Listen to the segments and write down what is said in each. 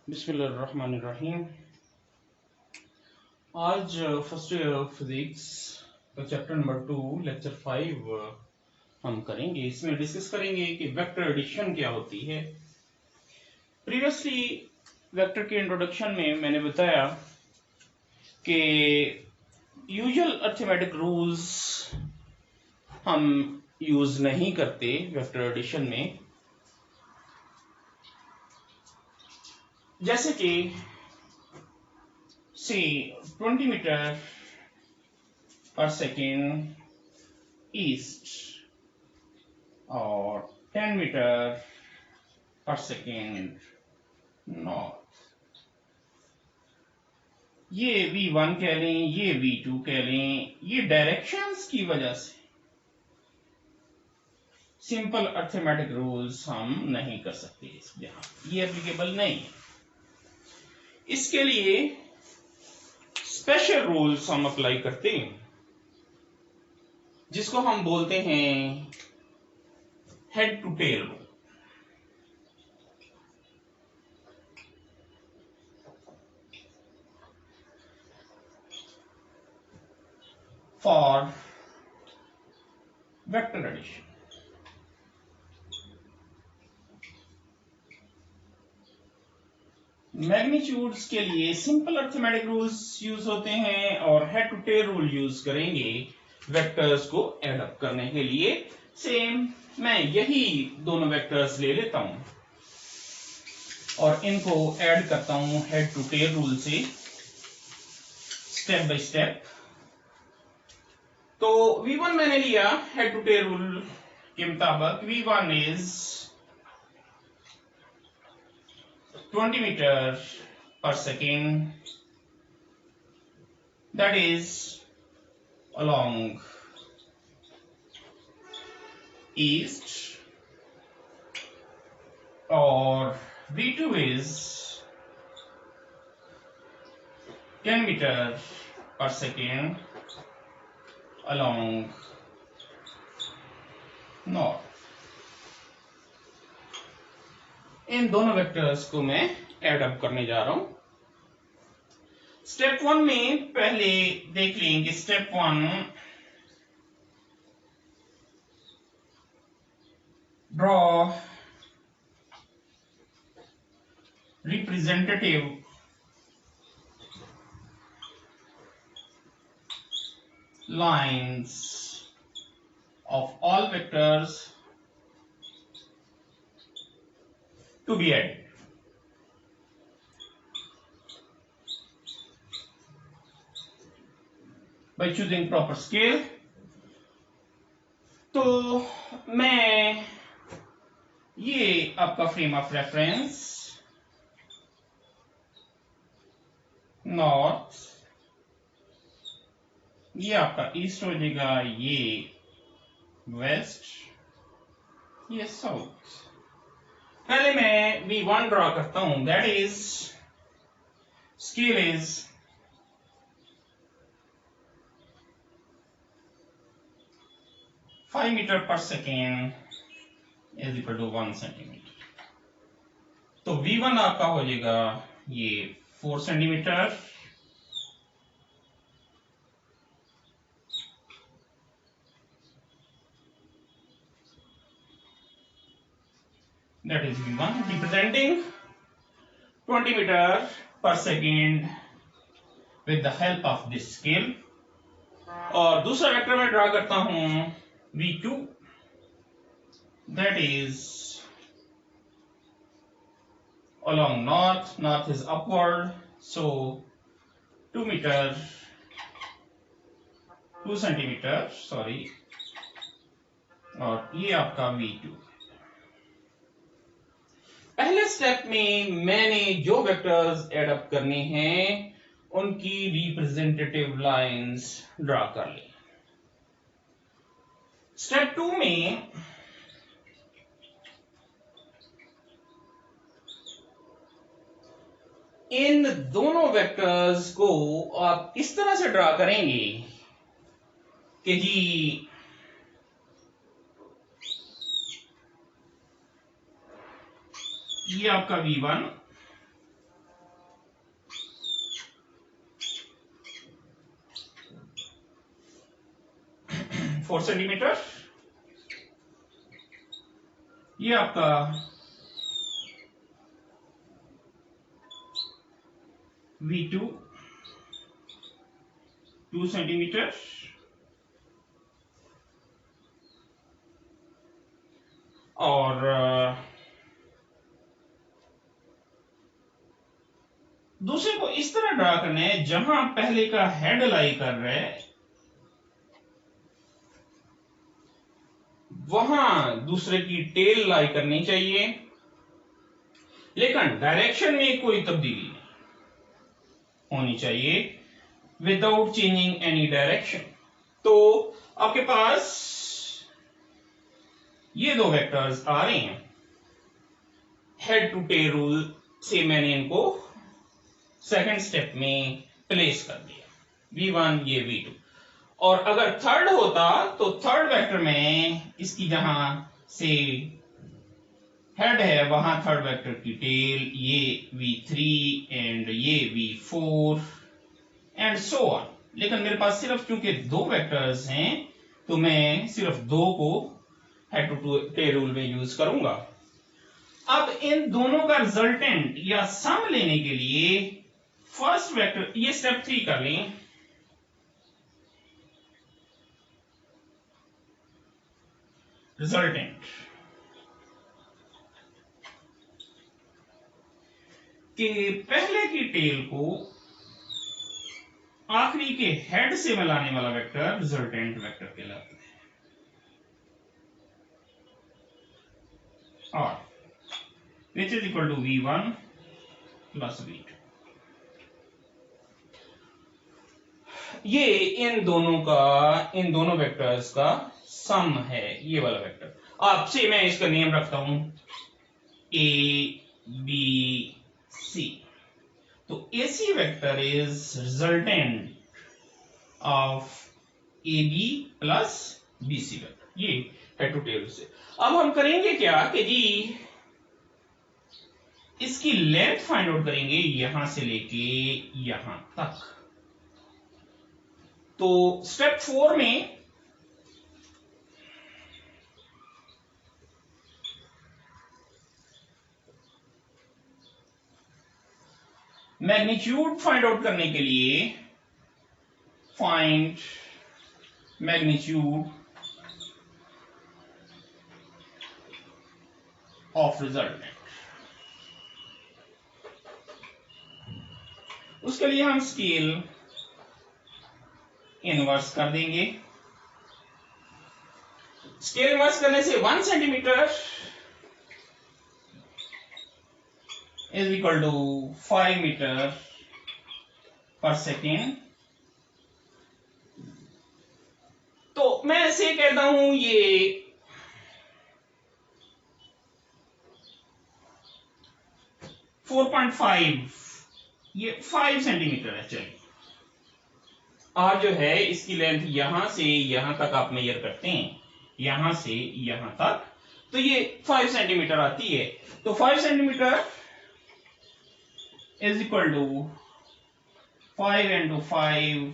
बिस्मिल्लाहिर्रहमानिर्रहीम। आज first year physics का चैप्टर नंबर 2 लेक्चर 5 हम करेंगे। इसमें डिस्कस करेंगे कि वेक्टर एडिशन क्या होती है। प्रीवियसली वेक्टर के इंट्रोडक्शन में मैंने बताया कि यूजुअल अरिथमेटिक रूल्स हम यूज नहीं करते वेक्टर एडिशन में, जैसे कि सी 20 मीटर पर सेकेंड ईस्ट और 10 मीटर पर सेकेंड नॉर्थ। ये v1 कह लें, ये v2 कह लें, ये डायरेक्शंस की वजह से सिंपल अरिथमेटिक रूल्स हम नहीं कर सकते, यहां ये एप्लीकेबल नहीं है। इसके लिए स्पेशल रूल्स हम अप्लाई करते हैं, जिसको हम बोलते हैं head to tail rule. For vector addition magnitudes के लिए सिंपल अरिथमेटिक रूल्स यूज होते हैं और head to tail rule use करेंगे वेक्टर्स को ऐड अप करने के लिए। सेम मैं यही दोनों वेक्टर्स ले लेता हूं और इनको ऐड करता हूं हेड टू टेल रूल से स्टेप बाय स्टेप। तो v1 मैंने लिया हेड टू टेल रूल के मुताबिक। v1 is 20 metre per second, that is along east, और v2 is 10 meter per second along north। इन दोनों वेक्टर्स को मैं ऐड अप करने जा रहा हूं। स्टेप 1 में पहले देख लें कि step 1 draw representative lines of all vectors to be added। by choosing proper scale। तो मैं ये आपका फ्रेम ऑफ रेफरेंस नॉर्थ, ये आपका ईस्ट हो जाएगा, ये वेस्ट, ये साउथ। पहले मैं v1 ड्रॉ करता हूं, that is scale is 5 metre per second is equal to 1 centimetre. तो v1 आपका हो जाएगा ये 4 centimetre, that is v1 representing 20 meter per second with the help of this scale। और दूसरा वेक्टर मैं ड्रा करता हूं v2, that is along north, north is upward, so 2 meter 2 centimeter sorry, और ये आपका v2। पहले स्टेप में मैंने जो वेक्टर्स ऐड अप करने हैं उनकी रिप्रेजेंटेटिव लाइंस ड्रा कर ली। स्टेप 2 में इन दोनों वेक्टर्स को आप इस तरह से ड्रा करेंगे कि जी ये आपका v1, सेंटीमीटर, ये आपका V2 2 सेंटीमीटर, और दूसरे को इस तरह ड्रा करना है जहां पहले का हेड लाई कर रहा है वहां दूसरे की टेल लाई करनी चाहिए, लेकिन डायरेक्शन में कोई तब्दीली नहीं होनी चाहिए, विदाउट चेंजिंग एनी डायरेक्शन। तो आपके पास ये दो वेक्टर्स आ रहे हैं, हेड टू टेल रूल से मैंने इनको सेकंड स्टेप में प्लेस कर दिया, V1 ये V2। और अगर थर्ड होता तो थर्ड वेक्टर में इसकी जहां से हेड है वहां थर्ड वेक्टर की टेल, ये V3 एंड ये V4 एंड सो ऑन। लेकिन मेरे पास सिर्फ क्योंकि दो वेक्टर्स हैं तो मैं सिर्फ दो को हेड टू टेल रूल में यूज करूंगा। अब इन दोनों का रिजल्टेंट या सम लेने के लिए फर्स्ट वेक्टर, ये स्टेप 3 कर लें, रिजल्टेंट के पहले की टेल को आखिरी के हेड से मिलाने वाला वेक्टर रिजल्टेंट वेक्टर कहलाता है। और which is equal to V1 plus V2। ये इन दोनों वेक्टर्स का सम है, ये वाला वेक्टर। आपसे मैं इसका नेम रखता हूं A B C। तो AC vector is resultant of AB plus BC vector, ये हेड टू टेल से। अब हम करेंगे क्या कि जी इसकी लेंथ फाइंड आउट करेंगे यहां से लेके यहां तक। तो स्टेप 4 में मैग्नीट्यूड फाइंड आउट करने के लिए फाइंड मैग्नीट्यूड ऑफ रिजल्टेंट, उसके लिए हम स्केल इनवर्स कर देंगे। स्केल इनवर्स करने से 1 centimetre is equal to 5 metre per second. तो मैं ऐसे कहता हूं ये 4.5, ये 5 सेंटीमीटर है। चलिए और जो है इसकी लेंथ यहां से यहां तक आप मेजर करते हैं, यहां से यहां तक, तो ये 5 सेंटीमीटर आती है। तो 5 centimetre is equal to 5 into 5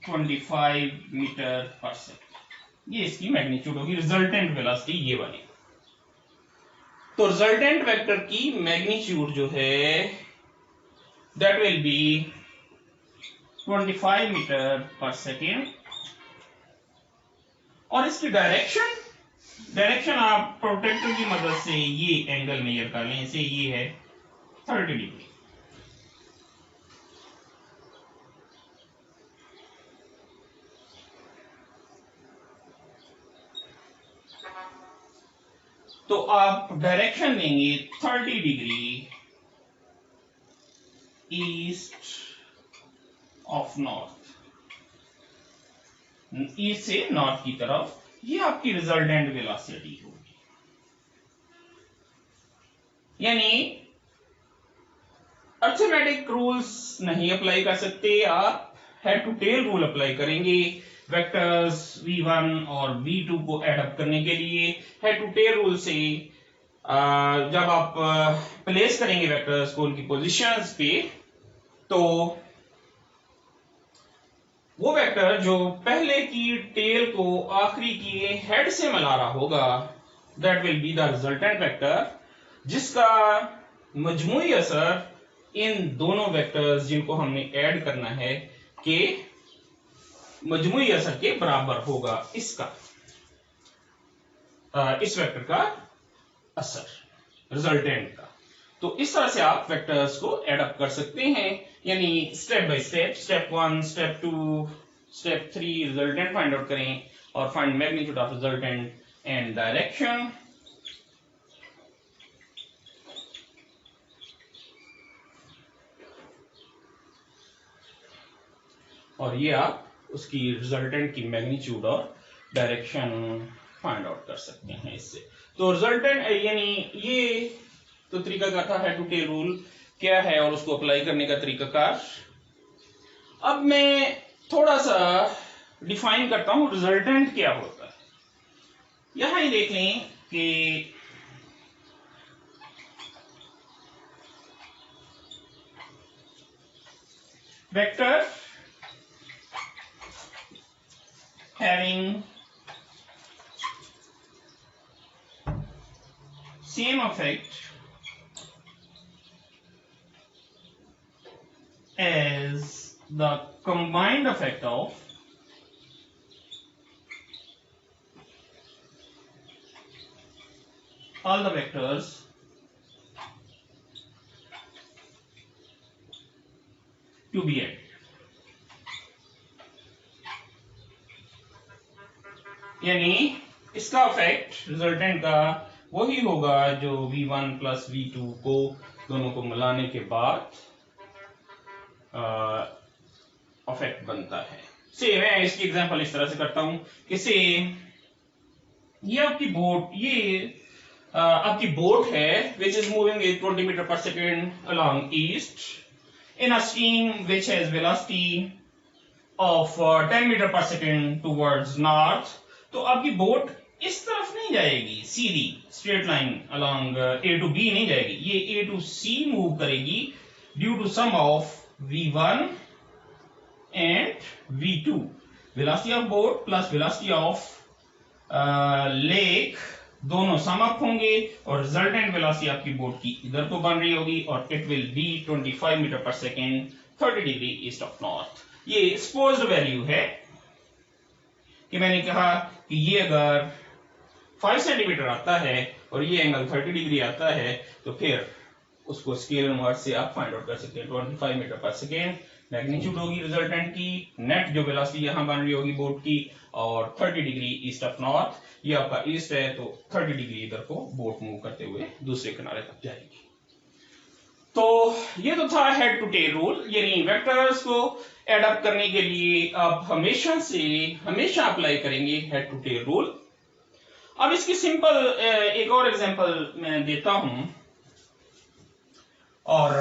25 metre per second, ये इसकी मैग्नीट्यूड होगी, रिजल्टेंट वेलोसिटी ये वाली। तो रिजल्टेंट वेक्टर की मैग्नीट्यूड जो है that will be 25 metre per second. और इसकी डायरेक्शन आप प्रोटेक्टर की मदद से ये एंगल मेजर कर लें, इसे ये है 30 डिग्री। तो आप डायरेक्शन देंगे 30 degree east of north, east से नॉर्थ की तरफ, ये आपकी रिजल्टेंट वेलोसिटी होगी। यानी अर्थमेटिक रूल्स नहीं अप्लाई कर सकते, आप head to tail rule apply करेंगे वेक्टर्स V1 और V2 को एडअप करने के लिए। हेड टू टेल रूल से जब आप प्लेस करेंगे वेक्टर्स को उनकी पोजीशंस पे, तो वो वेक्टर जो पहले की टेल को आखिरी की हेड से मिला रहा होगा, that will be the resultant vector, जिसका मजमूई असर इन दोनों वेक्टर्स जिनको हमने ऐड करना है के मजमूई असर के बराबर होगा। इसका इस वेक्टर का असर रिजल्टेंट का। तो इस तरह से आप वेक्टर्स को ऐड अप कर सकते हैं, यानी step by step, step 1, step 2, step 3 resultant find out करें और find magnitude of resultant and direction. और ये आप उसकी रिजल्टेंट की मैग्नीट्यूड और डायरेक्शन फाइंड आउट कर सकते हैं इससे। तो रिजल्टेंट यानी ये तो तरीकाकार था, हेड टू टेल रूल क्या है और उसको अप्लाई करने का तरीकाकार। अब मैं थोड़ा सा डिफाइन करता हूं रिजल्टेंट क्या होता है। यहां ही देख लें कि vector having same effect as the combined effect of all the vectors to be added। यानी इसका इफेक्ट रिजल्टेंट का वही होगा जो V1 प्लस V2 को दोनों को मिलाने के बाद इफेक्ट बनता है। से मैं इसकी एग्जांपल इस तरह से करता हूं कि से ये आपकी बोट है which is moving with 20 meter per second along east in a stream which has velocity of 10 meter per second towards north। तो आपकी बोट इस तरफ नहीं जाएगी सीधी straight line along A to B नहीं जाएगी, ये A to C मूव करेगी due to sum of V1 and V2। Velocity of boat plus velocity of lake दोनों सम अप होंगे और रिजल्टेंट वेलोसिटी आपकी बोट की इधर को बन रही होगी और it will be 25 metre per second 30 degree east of north. ये सपोज्ड वैल्यू है कि मैंने कहा कि ये अगर 5 सेंटीमीटर आता है और ये एंगल 30 डिग्री आता है तो फिर उसको स्केल इनवर्स से आप फाइंड आउट कर सकते हैं। 25 मीटर पर सेकेंड मैग्नीट्यूड होगी रिजल्टेंट की, नेट जो वेलोसिटी यहां बन रही होगी बोट की, और 30 डिग्री ईस्ट ऑफ नॉर्थ, ये आपका ईस्ट है तो 30 डिग्री इधर को बोट मूव करते हुए दूसरे किनारे तक जाएगी। तो ये तो था हेड टू टेल रूल, यानी वेक्टर्स को एड अप करने के लिए आप हमेशा अप्लाई करेंगे हेड टू टेल रूल। अब इसकी सिंपल एक और एग्जांपल मैं देता हूं और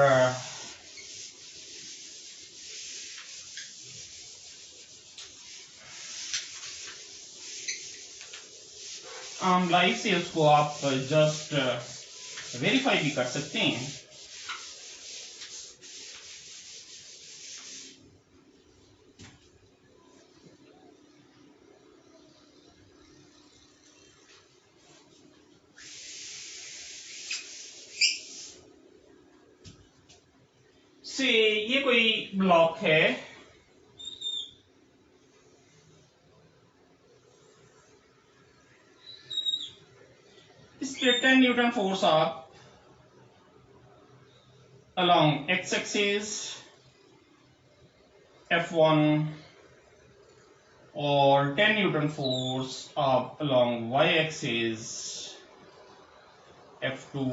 लाइव से उसको आप जस्ट वेरीफाई भी कर सकते हैं। से ये कोई ब्लॉक है, इस पे 10 न्यूटन फोर्स आप along x axis F1 और 10 न्यूटन फोर्स आप along y axis F2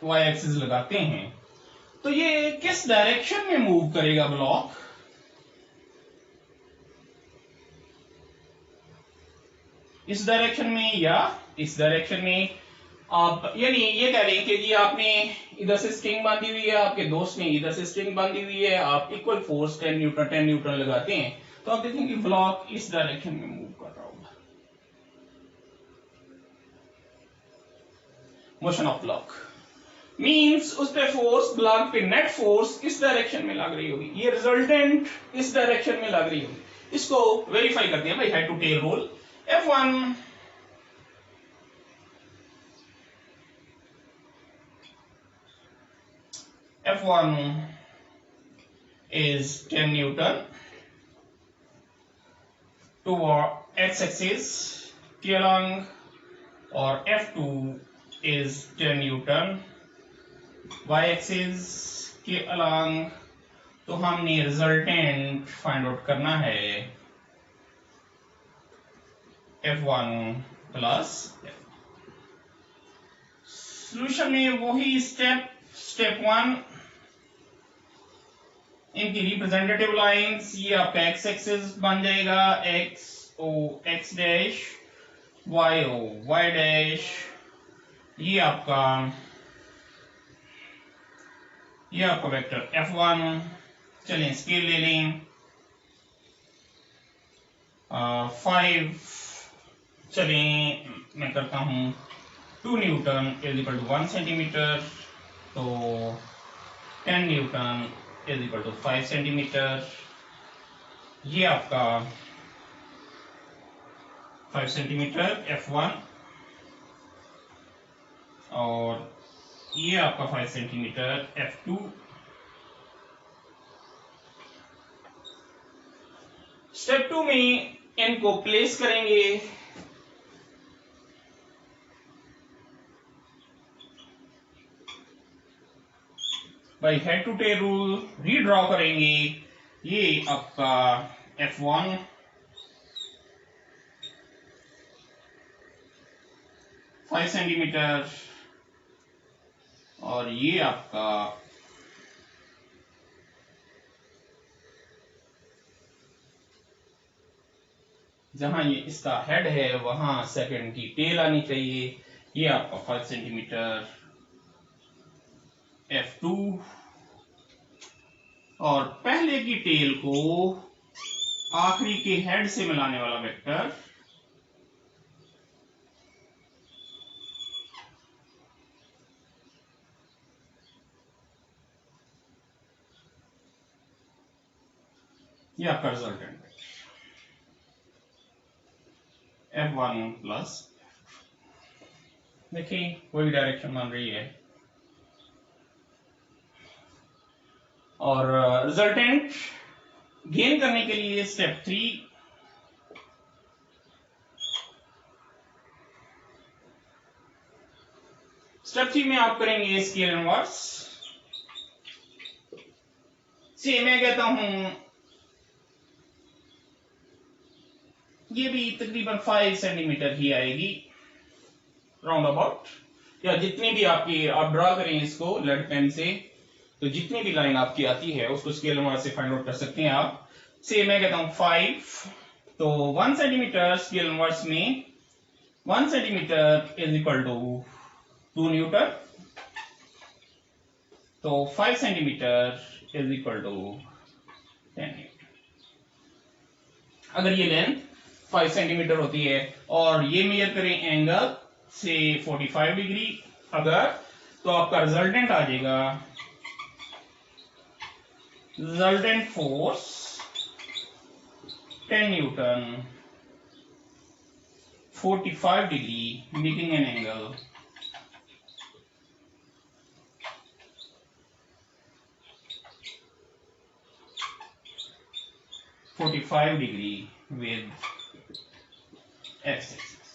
y axis लगाते हैं तो ये किस डायरेक्शन में मूव करेगा ब्लॉक? इस डायरेक्शन में या इस डायरेक्शन में? आप यानी ये कह रहे हैं कि जी आपने इधर से स्ट्रिंग बांधी हुई है, आपके दोस्त ने इधर से स्ट्रिंग बांधी हुई है, आप इक्वल फोर्स 10 न्यूटन लगाते हैं तो आप देखेंगे ब्लॉक इस डायरेक्शन में मूव कर रहा होगा। Motion of block. मींस उस पे फोर्स ब्लॉक पे नेट फोर्स इस डायरेक्शन में लग रही होगी, ये रिजल्टेंट इस डायरेक्शन में लग रही होगी। इसको वेरीफाई करते हैं भाई, head to tail rule. F1 is 10 Newton toward x-axis के along, और F2 is 10 Newton y-axis के along। तो हमने रिजल्टेंट फाइंड आउट करना है F1 प्लस सॉल्यूशन में वही स्टेप 1, इनकी रिप्रेजेंटेटिव लाइंस, ये आपका एक्स एक्सिस बन जाएगा X O X dash, Y O Y dash, ये आपका वेक्टर F1। चलिए स्केल ले लें, 5, चलिए मैं करता हूं 2 newton is equal to 1 centimetre, तो 10 newton is equal to 5 centimetre. ये आपका 5 सेंटीमीटर F1, और ये आपका 5 सेंटीमीटर F2। स्टेप 2 में इनको प्लेस करेंगे, by head to tail rule redraw करेंगे। ये आपका F1 5 सेंटीमीटर, और ये आपका जहां ये इसका हेड है वहां सेकंड की टेल आनी चाहिए, ये आपका 5 सेंटीमीटर F2, और पहले की टेल को आखिरी के हेड से मिलाने वाला वेक्टर ये आपका रिजल्टेंट F1 प्लस, देखिए वही डायरेक्शन बन रही है। और रिजल्टेंट गेन करने के लिए स्टेप 3, में आप करेंगे स्केल इनवर्स। से मैं कहता हूं ये भी तकरीबन 5 सेंटीमीटर ही आएगी राउंड अबाउट, या जितनी भी आपकी आप ड्रॉ करें इसको लेड पेन से, तो जितनी भी लाइन आपकी आती है उसको स्केल इनवर्स से फाइंड आउट कर सकते हैं आप। से मैं कहता हूं 5, तो 1 सेंटीमीटर स्केल इनवर्स में 1 centimetre is equal to 2 newton, तो 5 centimetre is equal to 10 newton. अगर ये लेंथ 5 सेंटीमीटर होती है और ये मेजर करें एंगल से 45 डिग्री अगर, तो आपका रिजल्टेंट आ जाएगा, resultant force 10 Newton 45 degree making an angle 45 degree with X axis.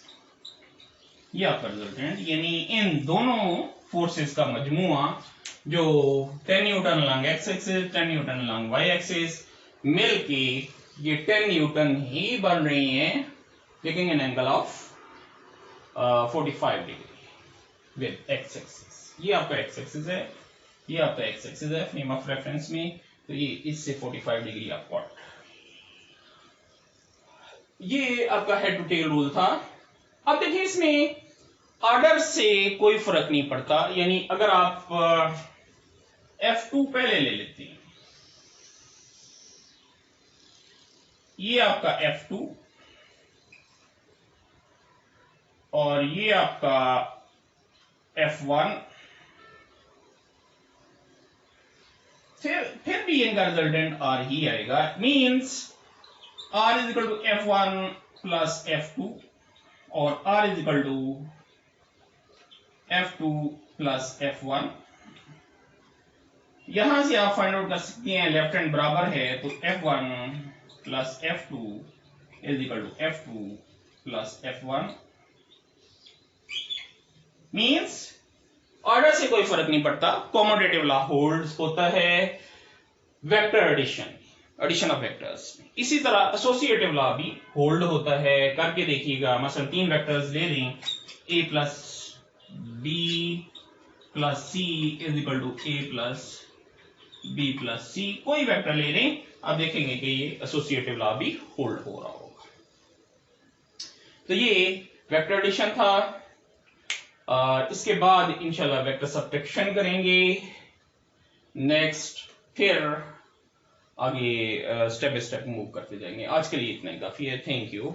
ये आपका रिजल्टेंट, यानी इन दोनों फोर्सेस का मजमुआ जो 10 newton along X axis 10 newton along Y axis मिलके ये 10 न्यूटन ही बन रही हैं, making an angle of 45 degree with X axis. ये आपका एक्स एक्सिस है, ये आपका एक्स एक्सिस है फ्रेम ऑफ रेफरेंस में, तो ये इससे 45 डिग्री आपका, ये आपका हेड टू टेल रूल था। अब देखिए इसमें ऑर्डर से कोई फर्क नहीं पड़ता, यानी अगर आप F2 पहले ले लेते हैं, ये आपका F2 और ये आपका F1, फिर भी इनका रिजल्टेंट आर ही आएगा, means R is equal to F1 plus F2 और R is equal to F2 plus F1। यहां से आप फाइंड आउट कर सकते हैं लेफ्ट हैंड बराबर है तो F1 plus F2 is equal to F2 plus F1, means order से कोई फर्क नहीं पड़ता, कॉमोटेटिव लॉ होल्ड्स होता है वेक्टर एडिशन ऑफ वेक्टर्स। इसी तरह एसोसिएटिव लॉ भी होल्ड होता है, करके देखिएगा। मसलन 3 वेक्टर्स ले लें, a plus B plus C is equal to a plus B plus C, कोई वेक्टर ले लें, आप देखेंगे कि ये एसोसिएटिव लॉ भी होल्ड हो रहा होगा। तो ये वेक्टर एडिशन था। इसके बाद इंशाल्लाह वेक्टर सब्ट्रैक्शन करेंगे नेक्स्ट, फिर आगे स्टेप बाय स्टेप मूव करते जाएंगे। आज के लिए इतना ही काफी है। Thank you.